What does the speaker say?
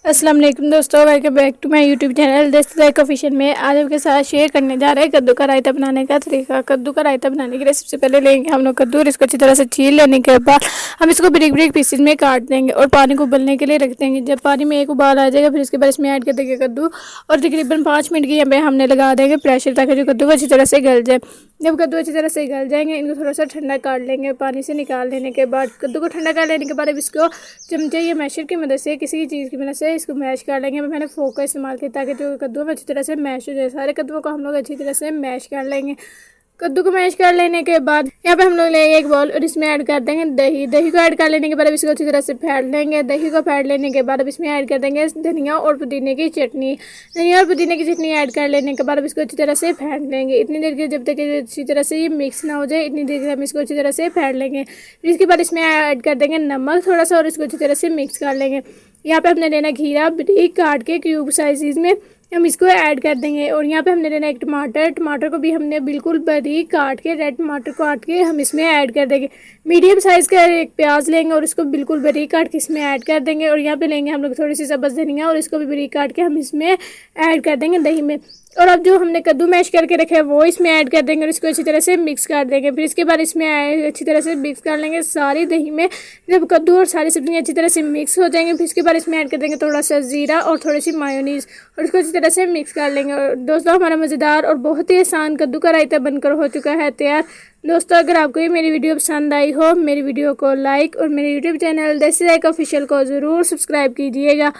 अस्सलाम वालेकुम दोस्तों, welcome back to my YouTube channel Desi Zaika official में। आज आपके साथ शेयर करने जा रहे हैं कद्दू का रायता बनाने का तरीका। कद्दू का रायता बनाने के लिए सबसे पहले लेंगे हम लोग कद्दू और इसको अच्छी तरह से छील लेने के बाद हम इसको ब्रिक ब्रिक पीसेज में काट देंगे और पानी को उबलने के लिए रख देंगे। जब पानी में एक उबाल आ जाएगा फिर इसके बाद इसमें ऐड कर देंगे कद्दू और तकरीबन 5 मिनट की यहाँ पे हमने लगा देंगे प्रेशर ताकि जो कद्दू अच्छी तरह से गल जाए। जब कद्दू अच्छी तरह से गल जाएंगे इनको थोड़ा सा ठंडा कर लेंगे। पानी से निकाल लेने के बाद कद्दू को ठंडा कर लेने के बाद अब इसको चमचे या मैशर की मदद से किसी चीज़ की मदद से इसको मैश कर लेंगे। मैंने फोक का इस्तेमाल किया ताकि जो कद्दू में अच्छी तरह से मैश हो जाए। सारे कद्दुओं को हम लोग अच्छी तरह से मैश कर लेंगे। कद्दू को मैश कर लेने के बाद यहाँ पे हम लोग लेंगे एक बॉल और इसमें ऐड कर देंगे दही। दही को ऐड कर लेने के बाद अब इसको अच्छी तरह से फेंट लेंगे। दही को फेंट लेने के बाद अब इसमें ऐड कर देंगे धनिया और पुदीने की चटनी। धनिया और पुदीने की चटनी ऐड कर लेने के बाद अब इसको अच्छी तरह से फेंट लेंगे। इतनी देर के जब तक अच्छी तरह से ये मिक्स ना हो जाए इतनी देर के हम इसको अच्छी तरह से फेंट लेंगे। फिर इसके बाद इसमें ऐड कर देंगे नमक थोड़ा सा और इसको अच्छी तरह से मिक्स कर लेंगे। यहाँ पे हमने लेना खीरा बारीक काट के क्यूब साइज़ में हम इसको ऐड कर देंगे। और यहाँ पे हमने लेना एक टमाटर को भी हमने बिल्कुल बारीक काट के रेड टमाटर काट के हम इसमें ऐड कर देंगे। मीडियम साइज़ का एक प्याज लेंगे और इसको बिल्कुल बारीक काट के इसमें ऐड कर देंगे। और यहाँ पे लेंगे हम लोग थोड़ी सी सब्ज़ धनिया और इसको भी बारीक काट के हम इसमें ऐड कर देंगे दही में। और अब जो हमने कद्दू मैश करके रखे हैं वो इसमें ऐड कर देंगे और इसको अच्छी तरह से मिक्स कर देंगे। फिर इसके बाद इसमें अच्छी तरह से मिक्स कर लेंगे सारी दही में। जब कद्दू और सारी सब्जियाँ अच्छी तरह से मिक्स हो जाएंगे फिर इसके बाद इसमें ऐड कर देंगे थोड़ा सा ज़ीरा और थोड़ी सी मायोनीज़ और इसको अच्छी तरह से मिक्स कर लेंगे। और दोस्तों हमारा मज़ेदार और बहुत ही आसान कद्दू का रायता बनकर हो चुका है तैयार। दोस्तों अगर आपको ये मेरी वीडियो पसंद आई हो मेरी वीडियो को लाइक और मेरे YouTube channel Desi Zaika official को ज़रूर सब्सक्राइब कीजिएगा।